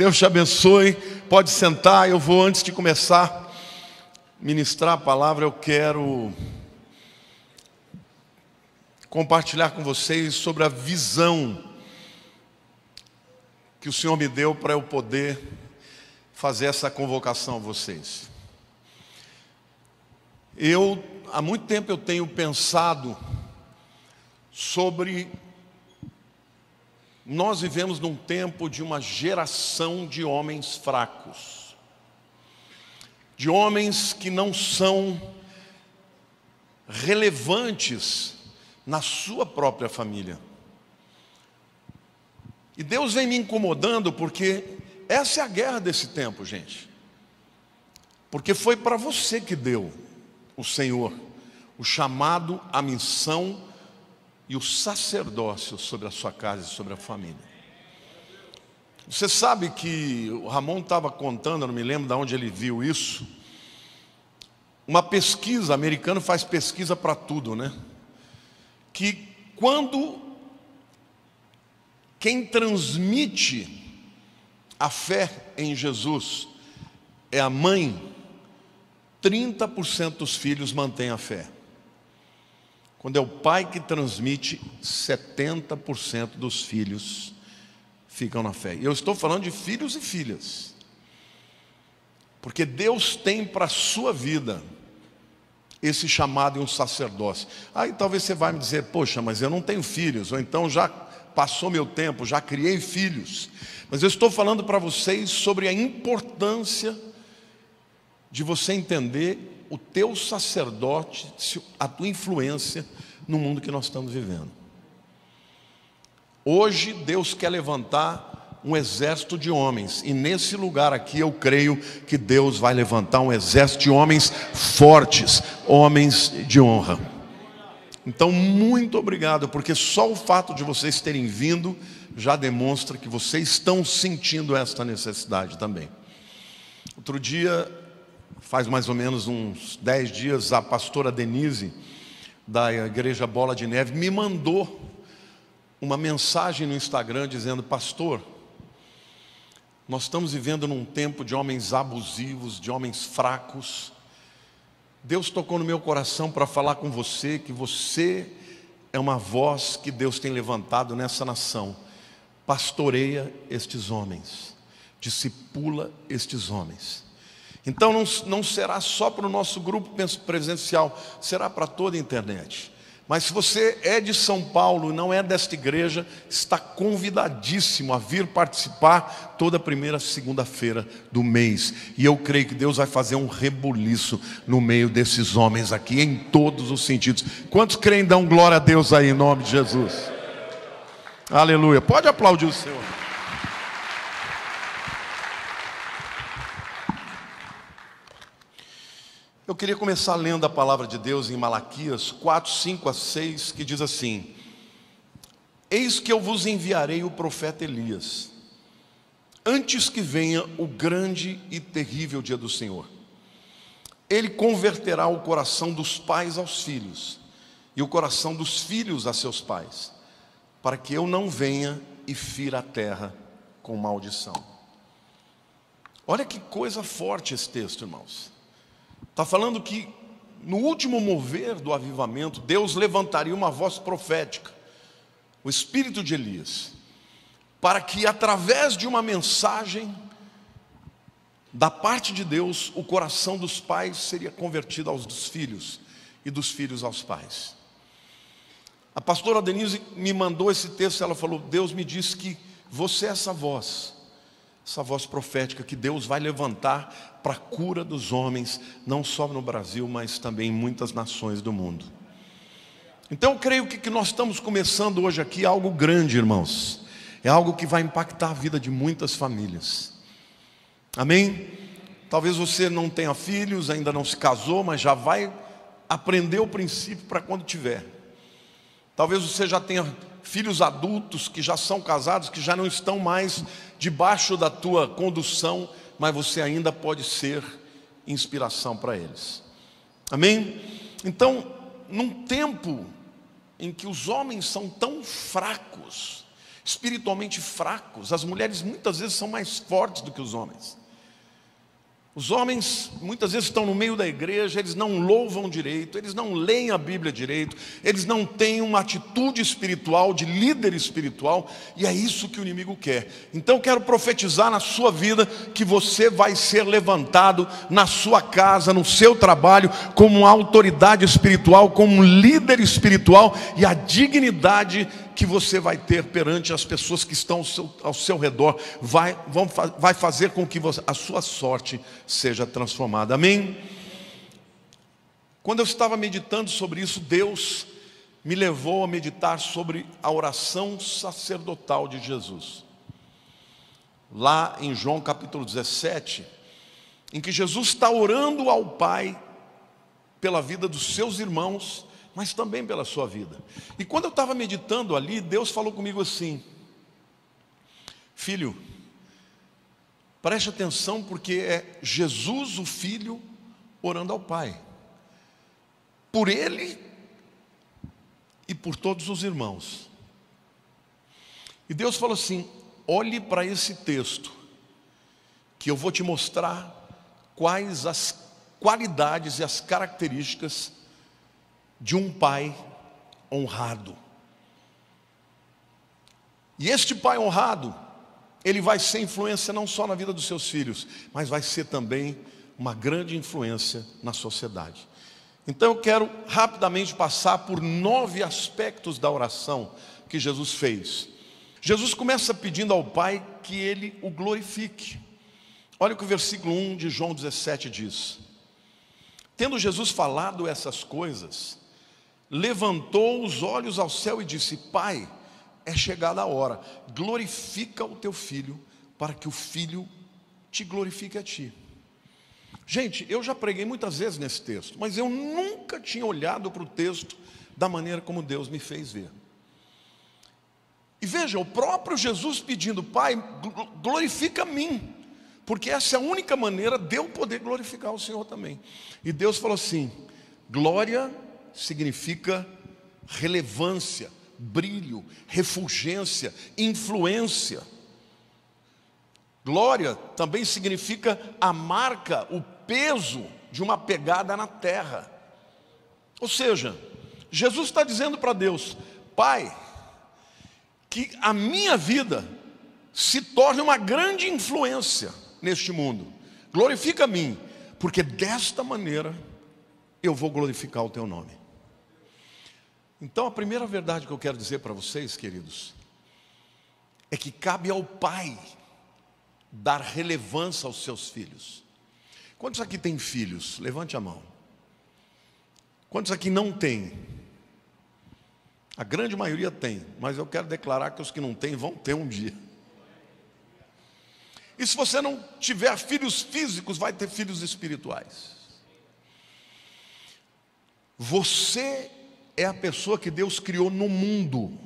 Deus te abençoe. Pode sentar. Eu vou, antes de começar a ministrar a palavra, eu quero compartilhar com vocês sobre a visão que o Senhor me deu para eu poder fazer essa convocação a vocês. Há muito tempo eu tenho pensado sobre... Nós vivemos num tempo de uma geração de homens fracos, de homens que não são relevantes na sua própria família. E Deus vem me incomodando porque essa é a guerra desse tempo, gente. Porque foi para você que deu o Senhor o chamado, a missão e o sacerdócio sobre a sua casa e sobre a família. Você sabe que o Ramon estava contando, eu não me lembro de onde ele viu isso, uma pesquisa, americano faz pesquisa para tudo, né? Que quando quem transmite a fé em Jesus é a mãe, 30% dos filhos mantêm a fé. Quando é o pai que transmite, 70% dos filhos ficam na fé. E eu estou falando de filhos e filhas. Porque Deus tem para a sua vida esse chamado e um sacerdócio. Aí talvez você vai me dizer, poxa, mas eu não tenho filhos, ou então já passou meu tempo, já criei filhos. Mas eu estou falando para vocês sobre a importância de você entender o teu sacerdócio, a tua influência no mundo que nós estamos vivendo. Hoje Deus quer levantar um exército de homens, e nesse lugar aqui eu creio que Deus vai levantar um exército de homens fortes, homens de honra. Então, muito obrigado, porque só o fato de vocês terem vindo já demonstra que vocês estão sentindo esta necessidade também. Outro dia, faz mais ou menos uns 10 dias, a pastora Denise, da igreja Bola de Neve, me mandou uma mensagem no Instagram dizendo: pastor, nós estamos vivendo num tempo de homens abusivos, de homens fracos. Deus tocou no meu coração para falar com você, que você é uma voz que Deus tem levantado nessa nação. Pastoreia estes homens, discipula estes homens. Então não será só para o nosso grupo presencial, será para toda a internet. Mas se você é de São Paulo e não é desta igreja, está convidadíssimo a vir participar toda primeira segunda-feira do mês. E eu creio que Deus vai fazer um rebuliço no meio desses homens aqui, em todos os sentidos. Quantos creem, dão glória a Deus aí em nome de Jesus? Aleluia. Pode aplaudir o Senhor. Eu queria começar lendo a palavra de Deus em Malaquias 4, 5 a 6, que diz assim: eis que eu vos enviarei o profeta Elias, antes que venha o grande e terrível dia do Senhor. Ele converterá o coração dos pais aos filhos, e o coração dos filhos a seus pais, para que eu não venha e fira a terra com maldição. Olha que coisa forte esse texto, irmãos. Está falando que no último mover do avivamento, Deus levantaria uma voz profética, o espírito de Elias, para que através de uma mensagem da parte de Deus, o coração dos pais seria convertido aos dos filhos e dos filhos aos pais. A pastora Denise me mandou esse texto, ela falou: Deus me disse que você é essa voz profética que Deus vai levantar para a cura dos homens, não só no Brasil, mas também em muitas nações do mundo. Então eu creio que nós estamos começando hoje aqui algo grande, irmãos. É algo que vai impactar a vida de muitas famílias. Amém? Talvez você não tenha filhos, ainda não se casou, mas já vai aprender o princípio para quando tiver. Talvez você já tenha filhos adultos que já são casados, que já não estão mais debaixo da tua condução, mas você ainda pode ser inspiração para eles. Amém? Então, num tempo em que os homens são tão fracos, espiritualmente fracos. As mulheres muitas vezes são mais fortes do que os homens. Os homens muitas vezes estão no meio da igreja, eles não louvam direito, eles não leem a Bíblia direito, eles não têm uma atitude espiritual, de líder espiritual, e é isso que o inimigo quer. Então eu quero profetizar na sua vida que você vai ser levantado na sua casa, no seu trabalho, como uma autoridade espiritual, como um líder espiritual, e a dignidade que você vai ter perante as pessoas que estão ao seu redor vai fazer com que a sua sorte seja transformada. Amém? Quando eu estava meditando sobre isso, Deus me levou a meditar sobre a oração sacerdotal de Jesus. Lá em João capítulo 17, em que Jesus está orando ao Pai pela vida dos seus irmãos, mas também pela sua vida. E quando eu estava meditando ali, Deus falou comigo assim: filho, preste atenção, porque é Jesus o Filho orando ao Pai, por ele e por todos os irmãos. E Deus falou assim: olhe para esse texto, que eu vou te mostrar quais as qualidades e as características de um pai honrado. E este pai honrado, ele vai ser influência não só na vida dos seus filhos, mas vai ser também uma grande influência na sociedade. Então eu quero rapidamente passar por 9 aspectos da oração que Jesus fez. Jesus começa pedindo ao Pai que ele o glorifique. Olha o que o versículo 1 de João 17 diz: tendo Jesus falado essas coisas, levantou os olhos ao céu e disse: Pai, é chegada a hora, glorifica o teu filho, para que o filho te glorifique a ti. Gente, eu já preguei muitas vezes nesse texto, mas eu nunca tinha olhado para o texto da maneira como Deus me fez ver. E veja, o próprio Jesus pedindo: Pai, glorifica a mim, porque essa é a única maneira de eu poder glorificar o Senhor também. E Deus falou assim: glória significa relevância, brilho, refulgência, influência. Glória também significa a marca, o peso de uma pegada na terra. Ou seja, Jesus está dizendo para Deus: Pai, que a minha vida se torne uma grande influência neste mundo. Glorifica a mim, porque desta maneira eu vou glorificar o teu nome. Então a primeira verdade que eu quero dizer para vocês, queridos, é que cabe ao pai dar relevância aos seus filhos. Quantos aqui têm filhos? Levante a mão. Quantos aqui não têm? A grande maioria tem, mas eu quero declarar que os que não têm vão ter um dia. E se você não tiver filhos físicos, vai ter filhos espirituais. Você é a pessoa que Deus criou no mundo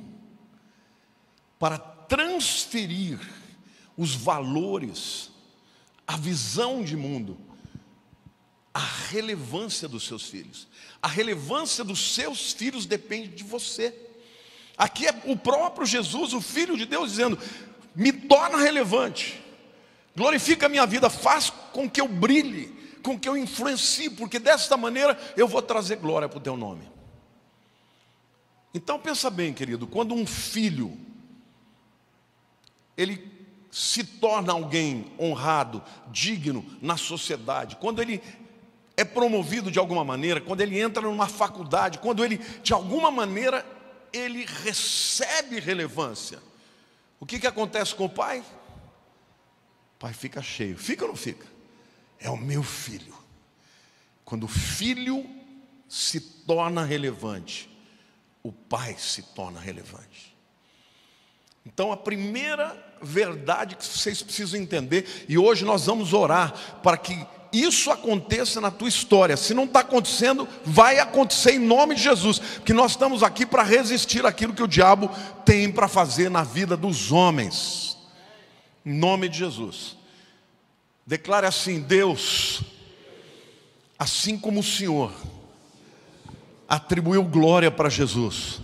para transferir os valores, a visão de mundo, a relevância dos seus filhos. A relevância dos seus filhos depende de você. Aqui é o próprio Jesus, o Filho de Deus, dizendo: me torna relevante, glorifica a minha vida, faz com que eu brilhe, com que eu influencie, porque desta maneira eu vou trazer glória para o teu nome. Então pensa bem, querido, quando um filho, ele se torna alguém honrado, digno na sociedade, quando ele é promovido de alguma maneira, quando ele entra numa faculdade, quando ele, de alguma maneira, ele recebe relevância, o que acontece com o pai? O pai fica cheio. Fica ou não fica? É o meu filho. Quando o filho se torna relevante, o pai se torna relevante. Então a primeira verdade que vocês precisam entender, e hoje nós vamos orar para que isso aconteça na tua história. Se não está acontecendo, vai acontecer em nome de Jesus, porque nós estamos aqui para resistir àquilo que o diabo tem para fazer na vida dos homens. Em nome de Jesus. Declare assim: Deus, assim como o Senhor atribuiu glória para Jesus,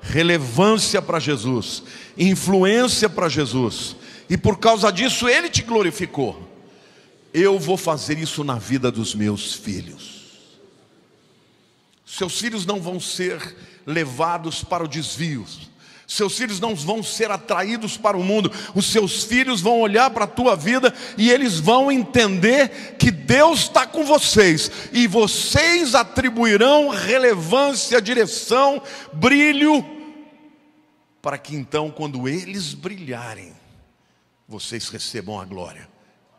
relevância para Jesus, influência para Jesus, e por causa disso Ele te glorificou. Eu vou fazer isso na vida dos meus filhos. Seus filhos não vão ser levados para o desvio. Seus filhos não vão ser atraídos para o mundo. Os seus filhos vão olhar para a tua vida e eles vão entender que Deus está com vocês. E vocês atribuirão relevância, direção, brilho, para que então, quando eles brilharem, vocês recebam a glória.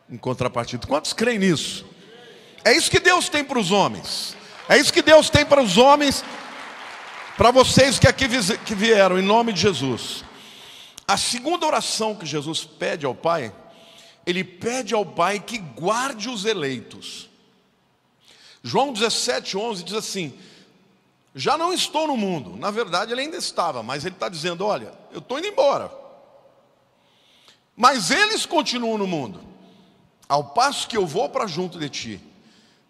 Em contrapartida, quantos creem nisso? É isso que Deus tem para os homens. É isso que Deus tem para os homens. Para vocês que aqui que vieram, em nome de Jesus. A segunda oração que Jesus pede ao Pai, Ele pede ao Pai que guarde os eleitos. João 17:11 diz assim: já não estou no mundo. Na verdade ele ainda estava, mas ele está dizendo: olha, eu estou indo embora, mas eles continuam no mundo, ao passo que eu vou para junto de ti.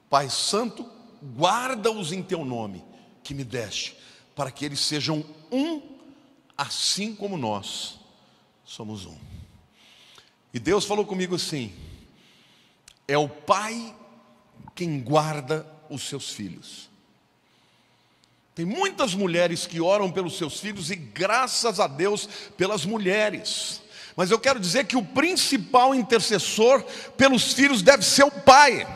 Pai Santo, guarda-os em teu nome que me deste, para que eles sejam um, assim como nós somos um. E Deus falou comigo assim: é o pai quem guarda os seus filhos. Tem muitas mulheres que oram pelos seus filhos, e graças a Deus pelas mulheres. Mas eu quero dizer que o principal intercessor pelos filhos deve ser o pai.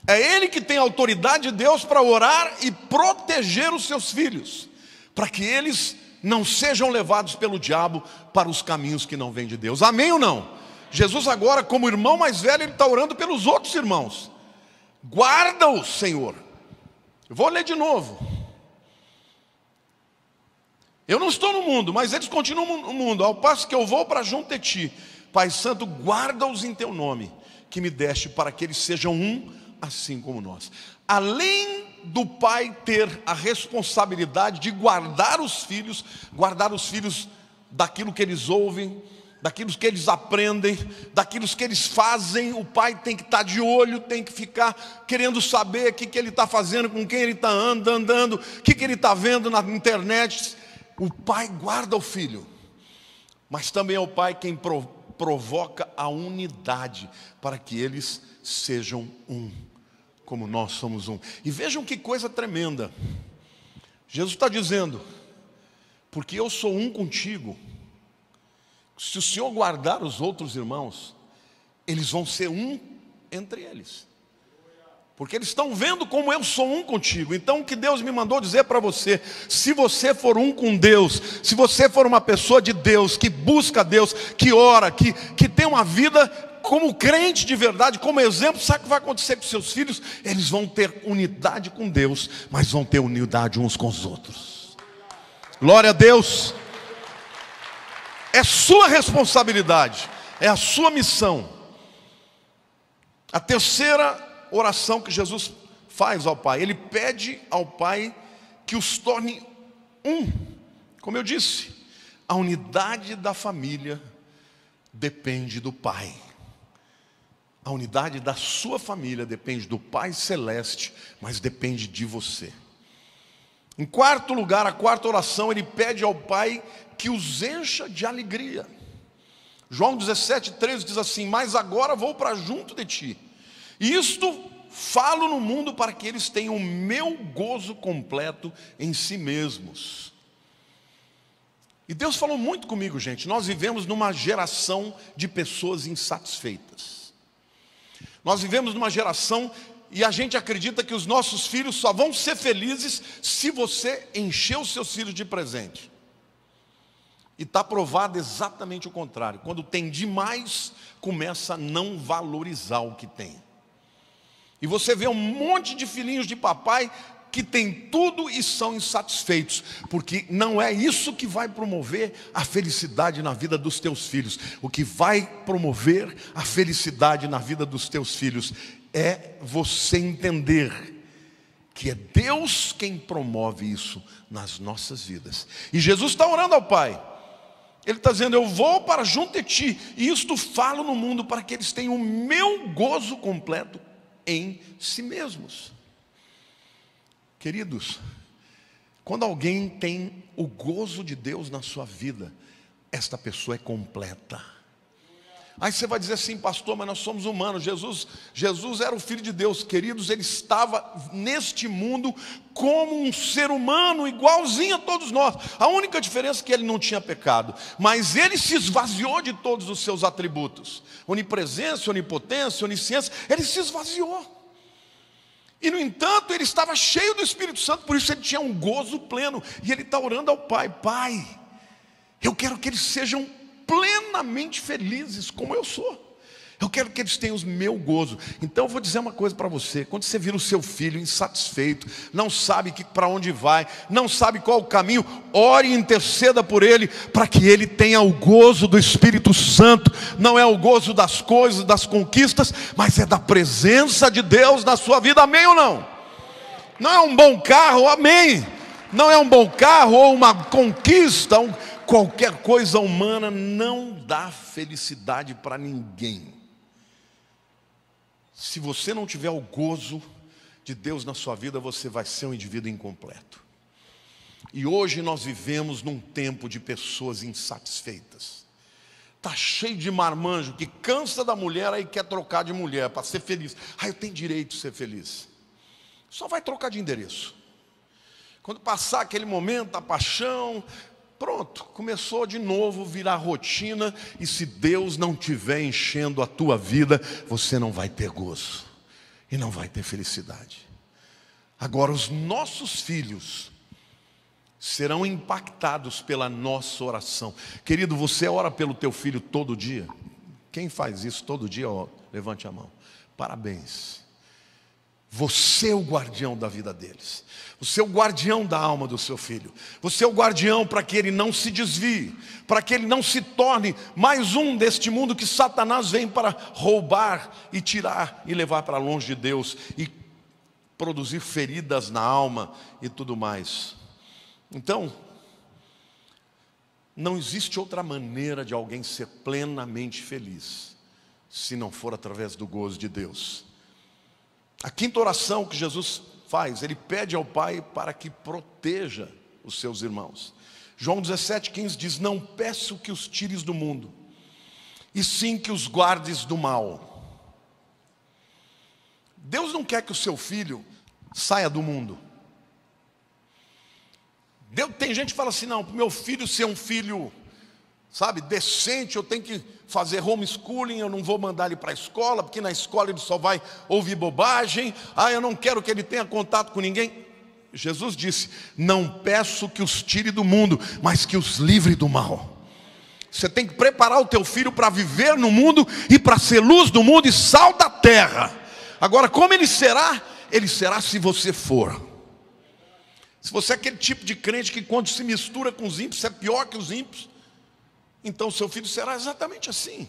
É ele que tem a autoridade de Deus para orar e proteger os seus filhos, para que eles não sejam levados pelo diabo para os caminhos que não vêm de Deus. Amém ou não? Jesus agora, como irmão mais velho, ele está orando pelos outros irmãos. Guarda-os, Senhor. Eu vou ler de novo. Eu não estou no mundo, mas eles continuam no mundo, ao passo que eu vou para junto de ti. Pai Santo, guarda-os em teu nome que me deste, para que eles sejam um, assim como nós. Além do pai ter a responsabilidade de guardar os filhos daquilo que eles ouvem, daquilo que eles aprendem, daquilo que eles fazem, o pai tem que estar de olho, tem que ficar querendo saber o que ele está fazendo, com quem ele está andando, o que ele está vendo na internet. O pai guarda o filho, mas também é o pai quem provoca a unidade, para que eles sejam um, como nós somos um. E vejam que coisa tremenda. Jesus está dizendo: porque eu sou um contigo, se o Senhor guardar os outros irmãos, eles vão ser um entre eles, porque eles estão vendo como eu sou um contigo. Então o que Deus me mandou dizer para você: se você for um com Deus, se você for uma pessoa de Deus, que busca Deus, que ora, que tem uma vida como crente de verdade, como exemplo, sabe o que vai acontecer com seus filhos? Eles vão ter unidade com Deus, mas vão ter unidade uns com os outros. Glória a Deus. É sua responsabilidade, é a sua missão. A terceira oração que Jesus faz ao Pai, Ele pede ao Pai que os torne um. Como eu disse, a unidade da família depende do Pai. A unidade da sua família depende do Pai Celeste, mas depende de você. Em quarto lugar, a quarta oração, Ele pede ao Pai que os encha de alegria. João 17:13 diz assim: mas agora vou para junto de ti, e isto falo no mundo, para que eles tenham o meu gozo completo em si mesmos. E Deus falou muito comigo, gente. Nós vivemos numa geração de pessoas insatisfeitas. Nós vivemos numa geração, e a gente acredita que os nossos filhos só vão ser felizes se você encher os seus filhos de presente. E está provado exatamente o contrário. Quando tem demais, começa a não valorizar o que tem. E você vê um monte de filhinhos de papai que tem tudo e são insatisfeitos, porque não é isso que vai promover a felicidade na vida dos teus filhos. O que vai promover a felicidade na vida dos teus filhos é você entender que é Deus quem promove isso nas nossas vidas. E Jesus está orando ao Pai. Ele está dizendo: eu vou para junto de ti, e isto falo no mundo, para que eles tenham o meu gozo completo em si mesmos. Queridos, Quando alguém tem o gozo de Deus na sua vida, esta pessoa é completa. Aí você vai dizer assim, pastor, mas nós somos humanos. Jesus era o Filho de Deus, queridos. Ele estava neste mundo como um ser humano, igualzinho a todos nós. A única diferença é que ele não tinha pecado, mas ele se esvaziou de todos os seus atributos: onipresença, onipotência, onisciência. Ele se esvaziou. E no entanto, ele estava cheio do Espírito Santo, por isso ele tinha um gozo pleno. E ele está orando ao Pai: Pai, eu quero que eles sejam plenamente felizes como eu sou. Eu quero que eles tenham o meu gozo. Então eu vou dizer uma coisa para você: quando você vira o seu filho insatisfeito, não sabe para onde vai, não sabe qual o caminho, ore e interceda por ele, para que ele tenha o gozo do Espírito Santo. Não é o gozo das coisas, das conquistas, mas é da presença de Deus na sua vida. Amém ou não? Não é um bom carro, amém. Não é um bom carro ou uma conquista, qualquer coisa humana não dá felicidade para ninguém. Se você não tiver o gozo de Deus na sua vida, você vai ser um indivíduo incompleto. E hoje nós vivemos num tempo de pessoas insatisfeitas. Está cheio de marmanjo que cansa da mulher e quer trocar de mulher para ser feliz. Eu tenho direito de ser feliz. Só vai trocar de endereço. Quando passar aquele momento, a paixão, pronto, começou de novo a virar rotina. E se Deus não estiver enchendo a tua vida, você não vai ter gozo e não vai ter felicidade. Agora, os nossos filhos serão impactados pela nossa oração. Querido, você ora pelo teu filho todo dia? Quem faz isso todo dia? Levante a mão. Parabéns. Você é o guardião da vida deles. Você é o guardião da alma do seu filho. Você é o guardião para que ele não se desvie, para que ele não se torne mais um deste mundo que Satanás vem para roubar e tirar e levar para longe de Deus e produzir feridas na alma e tudo mais. Então, não existe outra maneira de alguém ser plenamente feliz se não for através do gozo de Deus. A quinta oração que Jesus faz, ele pede ao Pai para que proteja os seus irmãos. João 17,15 diz: não peço que os tires do mundo, e sim que os guardes do mal. Deus não quer que o seu filho saia do mundo. Tem gente que fala assim: não, para o meu filho ser um filho, decente, eu tenho que fazer homeschooling, eu não vou mandar ele para a escola, porque na escola ele só vai ouvir bobagem. Eu não quero que ele tenha contato com ninguém. Jesus disse: não peço que os tire do mundo, mas que os livre do mal. Você tem que preparar o teu filho para viver no mundo e para ser luz do mundo e sal da terra. Agora, como ele será? Ele será se você for. Se você é aquele tipo de crente que quando se mistura com os ímpios, é pior que os ímpios, então seu filho será exatamente assim.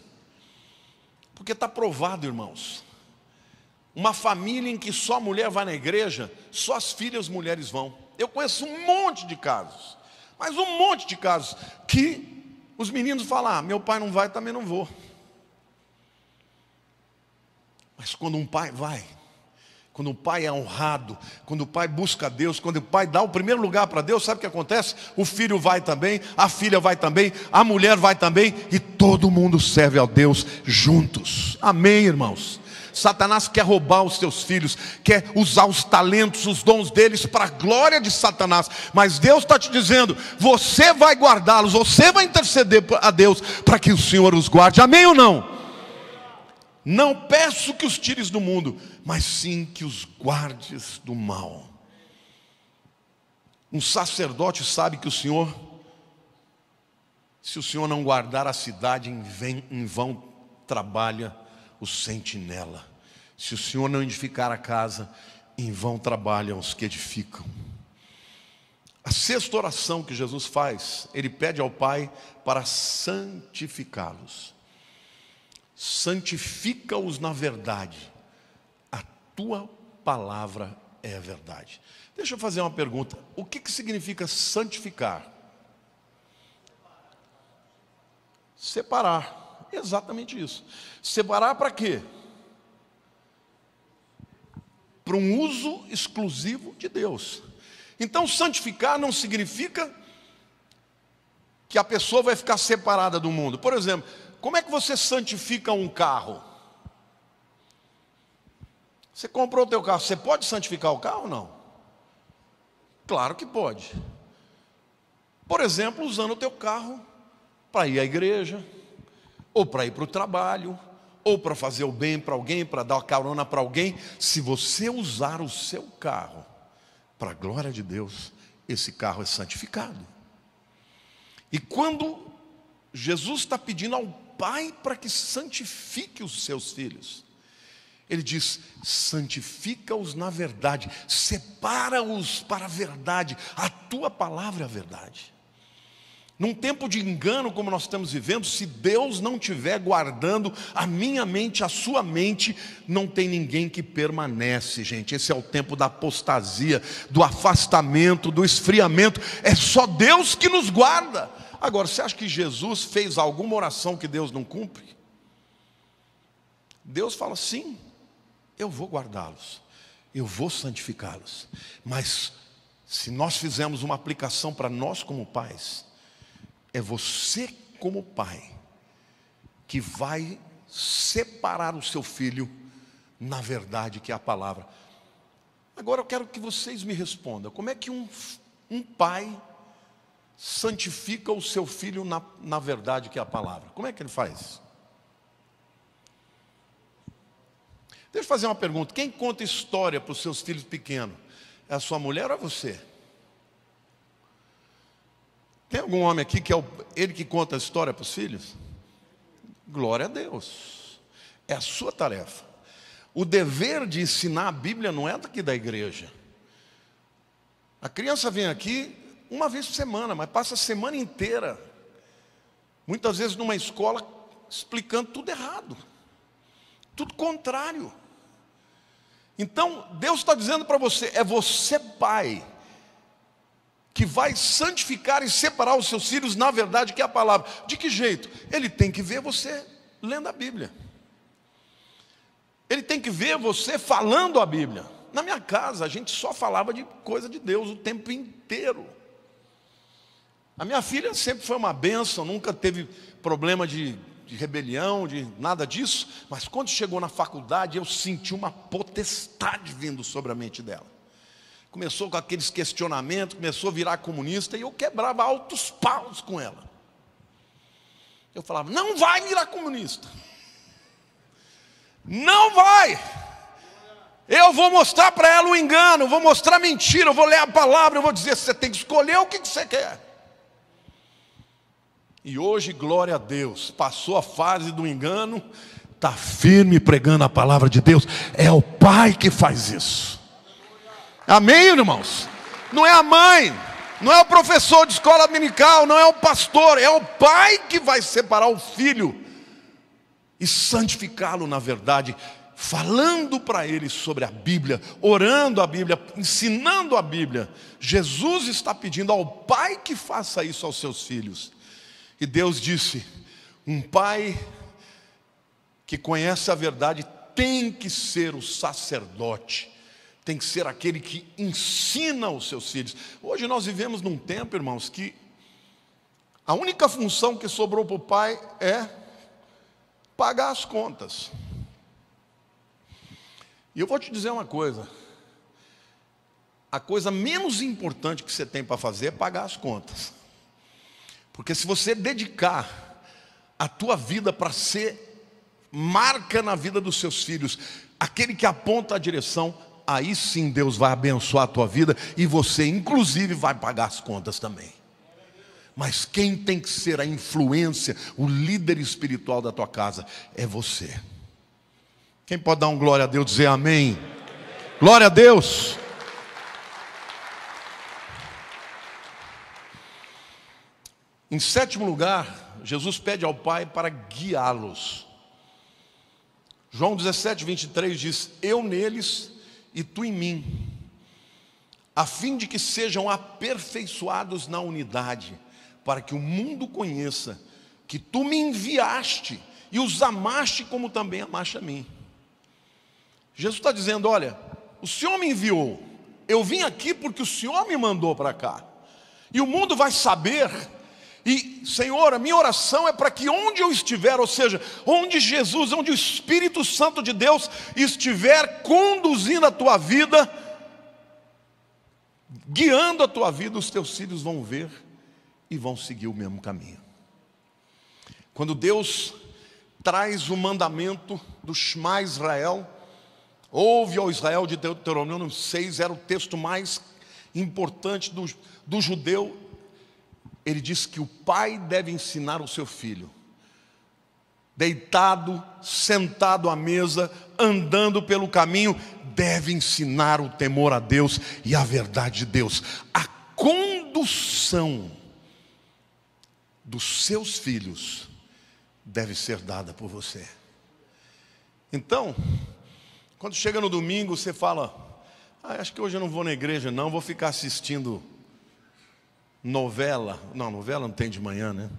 Porque está provado, irmãos. Uma família em que só a mulher vai na igreja, só as filhas mulheres vão. Eu conheço um monte de casos, mas um monte de casos, que os meninos falam: meu pai não vai, também não vou. Mas quando um pai vai, quando o pai é honrado, quando o pai busca Deus, quando o pai dá o primeiro lugar para Deus, sabe o que acontece? O filho vai também, a filha vai também, a mulher vai também, e todo mundo serve a Deus juntos. Amém, irmãos? Satanás quer roubar os teus filhos, quer usar os talentos, os dons deles para a glória de Satanás. Mas Deus está te dizendo: você vai guardá-los, você vai interceder a Deus para que o Senhor os guarde. Amém ou não? Não peço que os tires do mundo, mas sim que os guardes do mal. Um sacerdote sabe que se o Senhor não guardar a cidade, em vão trabalha o sentinela. Se o Senhor não edificar a casa, em vão trabalham os que edificam. A sexta oração que Jesus faz, ele pede ao Pai para santificá-los. Santifica-os na verdade, a tua palavra é a verdade. Deixa eu fazer uma pergunta: o que significa santificar? Separar, exatamente isso. Separar para quê? Para um uso exclusivo de Deus. Então, santificar não significa que a pessoa vai ficar separada do mundo. Por exemplo, como é que você santifica um carro? Você comprou o teu carro, você pode santificar o carro ou não? Claro que pode. Por exemplo, usando o teu carro para ir à igreja, ou para ir para o trabalho, ou para fazer o bem para alguém, para dar uma carona para alguém. Se você usar o seu carro para a glória de Deus, esse carro é santificado. E quando Jesus está pedindo ao Pai para que santifique os seus filhos, Ele diz: santifica-os na verdade, separa-os para a verdade, a tua palavra é a verdade. Num tempo de engano como nós estamos vivendo, se Deus não estiver guardando a minha mente, a sua mente, não tem ninguém que permanece, gente. Esse é o tempo da apostasia, do afastamento, do esfriamento. É só Deus que nos guarda. Agora, você acha que Jesus fez alguma oração que Deus não cumpre? Deus fala: sim, eu vou guardá-los, eu vou santificá-los. Mas se nós fizermos uma aplicação para nós como pais, é você como pai que vai separar o seu filho na verdade que é a palavra. Agora eu quero que vocês me respondam: como é que um pai santifica o seu filho na verdade que é a palavra? Como é que ele faz? Deixa eu fazer uma pergunta: quem conta história para os seus filhos pequenos? É a sua mulher ou é você? Tem algum homem aqui que é ele que conta a história para os filhos? Glória a Deus. É a sua tarefa. O dever de ensinar a Bíblia não é daqui da igreja. A criança vem aqui uma vez por semana, mas passa a semana inteira, muitas vezes numa escola, explicando tudo errado, tudo contrário. Então Deus está dizendo para você: é você, pai, que vai santificar e separar os seus filhos na verdade que é a palavra. De que jeito? Ele tem que ver você lendo a Bíblia. Ele tem que ver você falando a Bíblia. Na minha casa a gente só falava de coisa de Deus o tempo inteiro. A minha filha sempre foi uma bênção, nunca teve problema de rebelião, de nada disso. Mas quando chegou na faculdade, eu senti uma potestade vindo sobre a mente dela. Começou com aqueles questionamentos, começou a virar comunista, e eu quebrava altos paus com ela. Eu falava: não vai virar comunista, não vai. Eu vou mostrar para ela o engano, vou mostrar a mentira, eu vou ler a palavra, eu vou dizer: você tem que escolher o que você quer. E hoje, glória a Deus, passou a fase do engano, está firme pregando a palavra de Deus. É o pai que faz isso. Amém, irmãos? Não é a mãe, não é o professor de escola dominical, não é o pastor, é o pai que vai separar o filho e santificá-lo na verdade, falando para ele sobre a Bíblia, orando a Bíblia, ensinando a Bíblia. Jesus está pedindo ao pai que faça isso aos seus filhos. E Deus disse: um pai que conhece a verdade tem que ser o sacerdote, tem que ser aquele que ensina os seus filhos. Hoje nós vivemos num tempo, irmãos, que a única função que sobrou para o pai é pagar as contas. E eu vou te dizer uma coisa: a coisa menos importante que você tem para fazer é pagar as contas. Porque se você dedicar a tua vida para ser marca na vida dos seus filhos, aquele que aponta a direção, aí sim Deus vai abençoar a tua vida, e você inclusive vai pagar as contas também. Mas quem tem que ser a influência, o líder espiritual da tua casa, é você. Quem pode dar um glória a Deus, dizer amém? Glória a Deus. Em sétimo lugar, Jesus pede ao Pai para guiá-los. João 17, 23 diz: eu neles e tu em mim, a fim de que sejam aperfeiçoados na unidade, para que o mundo conheça que tu me enviaste e os amaste como também amaste a mim. Jesus está dizendo: olha, o Senhor me enviou, eu vim aqui porque o Senhor me mandou para cá. E o mundo vai saber. E, Senhor, a minha oração é para que onde eu estiver, ou seja, onde Jesus, onde o Espírito Santo de Deus estiver conduzindo a tua vida, guiando a tua vida, os teus filhos vão ver e vão seguir o mesmo caminho. Quando Deus traz o mandamento do Shema Israel, ouve ao Israel de Deuteronômio 6, era o texto mais importante do judeu. Ele diz que o pai deve ensinar o seu filho, deitado, sentado à mesa, andando pelo caminho, deve ensinar o temor a Deus e a verdade de Deus. A condução dos seus filhos deve ser dada por você. Então, quando chega no domingo, você fala: acho que hoje eu não vou na igreja não, vou ficar assistindo novela. Não, novela não tem de manhã, né?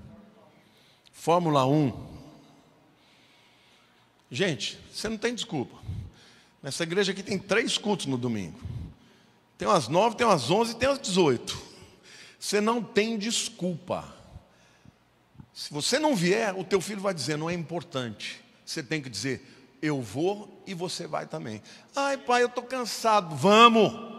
Fórmula 1. Gente, você não tem desculpa. Nessa igreja aqui tem 3 cultos no domingo. Tem umas 9, tem umas 11 e tem umas 18. Você não tem desculpa. Se você não vier, o teu filho vai dizer: não é importante. Você tem que dizer: eu vou e você vai também. Ai, pai, eu estou cansado. Vamos.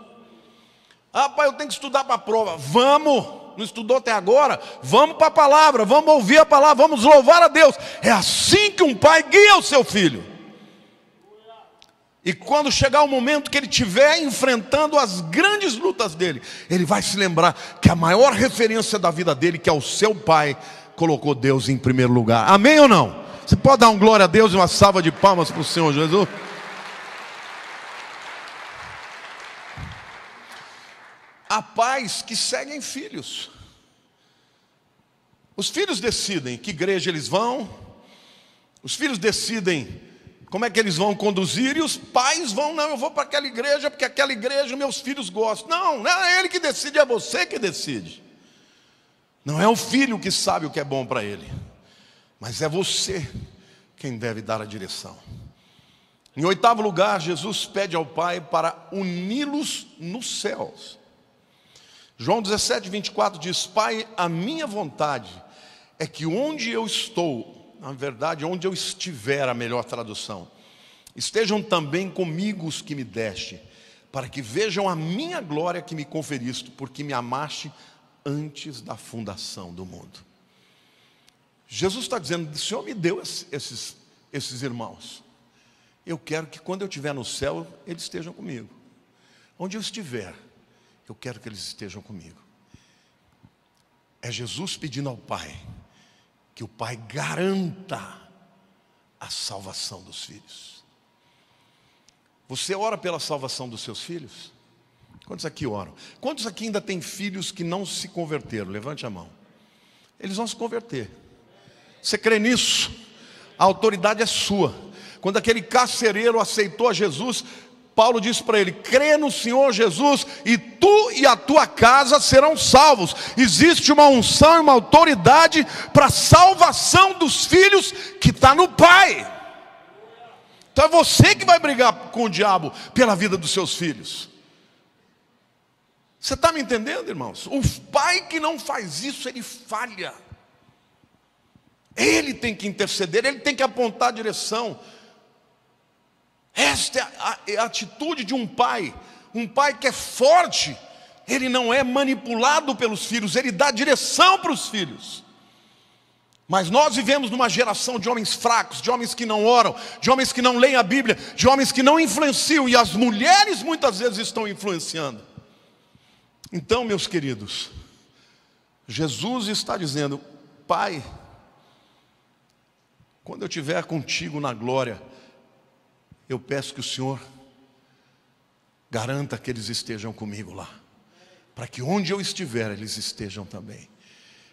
Ah, pai, eu tenho que estudar para a prova. Vamos. Não estudou até agora? Vamos para a palavra, vamos ouvir a palavra, vamos louvar a Deus. É assim que um pai guia o seu filho. E quando chegar o momento que ele estiver enfrentando as grandes lutas dele, ele vai se lembrar que a maior referência da vida dele, que é o seu pai, colocou Deus em primeiro lugar. Amém ou não? Você pode dar um glória a Deus e uma salva de palmas para o Senhor Jesus? Há pais que seguem filhos. Os filhos decidem que igreja eles vão. Os filhos decidem como é que eles vão conduzir. E os pais vão: não, eu vou para aquela igreja porque aquela igreja meus filhos gostam. Não, não é ele que decide, é você que decide. Não é o filho que sabe o que é bom para ele, mas é você quem deve dar a direção. Em 8º lugar, Jesus pede ao Pai para uni-los nos céus. João 17, 24 diz: Pai, a minha vontade é que onde eu estou, na verdade, onde eu estiver, a melhor tradução, estejam também comigo os que me deste, para que vejam a minha glória que me conferiste, porque me amaste antes da fundação do mundo. Jesus está dizendo: o Senhor me deu esses irmãos. Eu quero que quando eu estiver no céu, eles estejam comigo. Onde eu estiver, eu quero que eles estejam comigo. É Jesus pedindo ao Pai que o Pai garanta a salvação dos filhos. Você ora pela salvação dos seus filhos? Quantos aqui oram? Quantos aqui ainda têm filhos que não se converteram? Levante a mão. Eles vão se converter. Você crê nisso? A autoridade é sua. Quando aquele carcereiro aceitou a Jesus, Paulo disse para ele: crê no Senhor Jesus e tu e a tua casa serão salvos. Existe uma unção e uma autoridade para a salvação dos filhos que está no Pai. Então é você que vai brigar com o diabo pela vida dos seus filhos. Você está me entendendo, irmãos? O pai que não faz isso, ele falha. Ele tem que interceder, ele tem que apontar a direção. Esta é a atitude de um pai que é forte. Ele não é manipulado pelos filhos, ele dá direção para os filhos. Mas nós vivemos numa geração de homens fracos, de homens que não oram, de homens que não leem a Bíblia, de homens que não influenciam, e as mulheres muitas vezes estão influenciando. Então, meus queridos, Jesus está dizendo: Pai, quando eu estiver contigo na glória, eu peço que o Senhor garanta que eles estejam comigo lá, para que onde eu estiver, eles estejam também.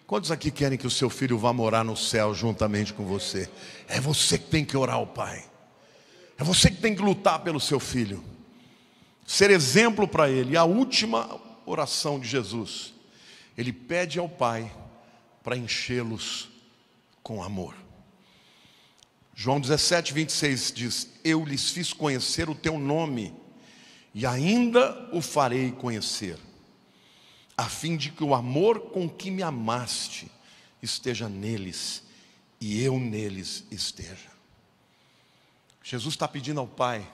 Quantos aqui querem que o seu filho vá morar no céu juntamente com você? É você que tem que orar ao Pai. É você que tem que lutar pelo seu filho, ser exemplo para ele. E a última oração de Jesus, ele pede ao Pai para enchê-los com amor. João 17, 26 diz: eu lhes fiz conhecer o teu nome, e ainda o farei conhecer, a fim de que o amor com que me amaste esteja neles e eu neles esteja. Jesus está pedindo ao Pai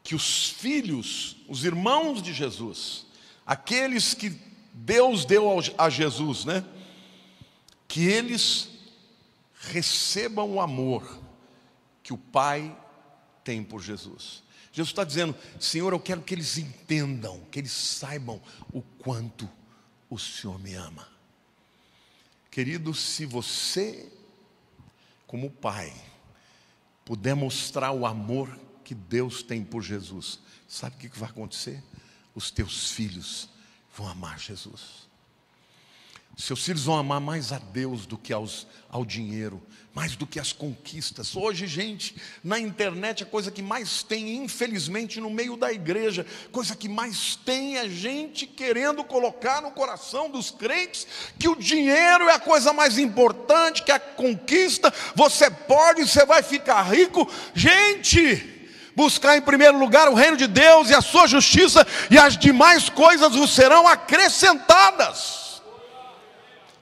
que os filhos, os irmãos de Jesus, aqueles que Deus deu a Jesus, né? Que eles recebam o amor que o Pai tem por Jesus. Jesus está dizendo: Senhor, eu quero que eles entendam, que eles saibam o quanto o Senhor me ama. Querido, se você, como pai, puder mostrar o amor que Deus tem por Jesus, sabe o que vai acontecer? Os teus filhos vão amar Jesus. Seus filhos vão amar mais a Deus do que ao dinheiro, mais do que as conquistas. Hoje, gente, na internet a coisa que mais tem, infelizmente, no meio da igreja, coisa que mais tem é gente querendo colocar no coração dos crentes que o dinheiro é a coisa mais importante, que a conquista, você vai ficar rico. Gente, buscar em primeiro lugar o reino de Deus e a sua justiça, e as demais coisas vos serão acrescentadas.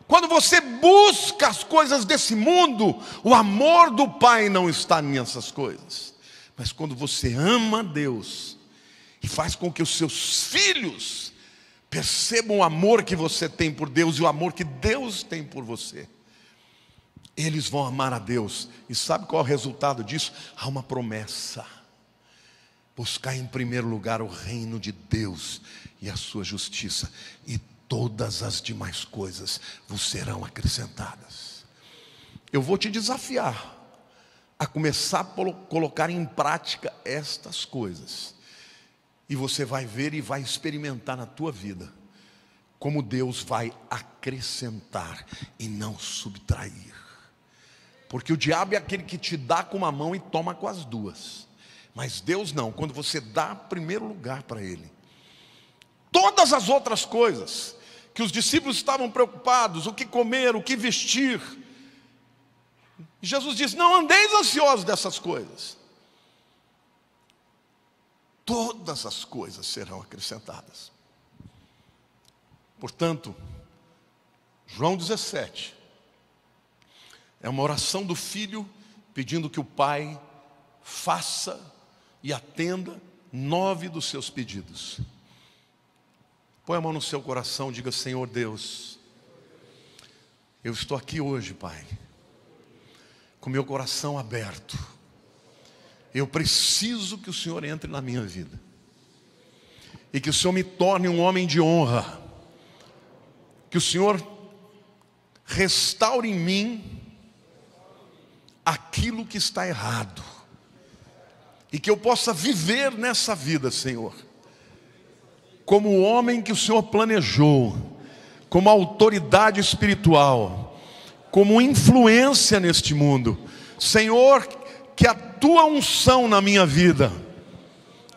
Quando você busca as coisas desse mundo, o amor do Pai não está nessas coisas. Mas quando você ama a Deus e faz com que os seus filhos percebam o amor que você tem por Deus e o amor que Deus tem por você, eles vão amar a Deus. E sabe qual é o resultado disso? Há uma promessa: buscar em primeiro lugar o reino de Deus e a sua justiça, e todas as demais coisas vos serão acrescentadas. Eu vou te desafiar a começar a colocar em prática estas coisas, e você vai ver e vai experimentar na tua vida como Deus vai acrescentar e não subtrair. Porque o diabo é aquele que te dá com uma mão e toma com as duas, mas Deus não. Quando você dá primeiro lugar para Ele, todas as outras coisas que os discípulos estavam preocupados, o que comer, o que vestir, Jesus diz: não andeis ansiosos dessas coisas, todas as coisas serão acrescentadas. Portanto, João 17 é uma oração do filho pedindo que o pai faça e atenda 9 dos seus pedidos. Põe a mão no seu coração, diga: Senhor Deus, eu estou aqui hoje, Pai, com meu coração aberto. Eu preciso que o Senhor entre na minha vida, e que o Senhor me torne um homem de honra, que o Senhor restaure em mim aquilo que está errado, e que eu possa viver nessa vida, Senhor, como o homem que o Senhor planejou, como autoridade espiritual, como influência neste mundo. Senhor, que a tua unção na minha vida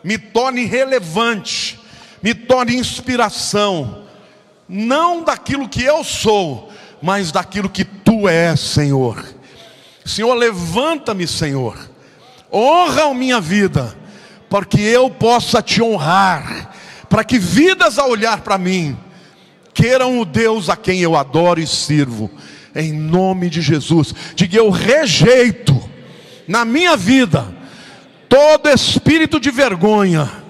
me torne relevante, me torne inspiração, não daquilo que eu sou, mas daquilo que tu és, Senhor. Senhor, levanta-me, Senhor, honra a minha vida, porque eu possa te honrar, para que vidas a olhar para mim queiram o Deus a quem eu adoro e sirvo, em nome de Jesus. Diga: eu rejeito na minha vida todo espírito de vergonha.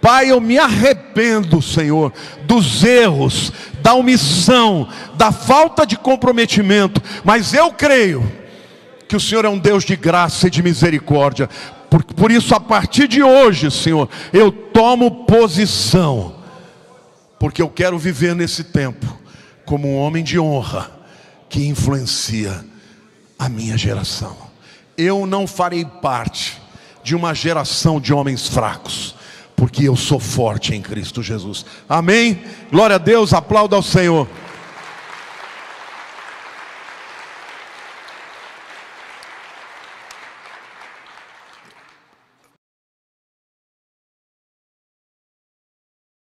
Pai, eu me arrependo, Senhor, dos erros, da omissão, da falta de comprometimento, mas eu creio que o Senhor é um Deus de graça e de misericórdia. Por isso, a partir de hoje, Senhor, eu tomo posição, porque eu quero viver nesse tempo como um homem de honra, que influencia a minha geração. Eu não farei parte de uma geração de homens fracos, porque eu sou forte em Cristo Jesus. Amém? Glória a Deus, aplauda ao Senhor.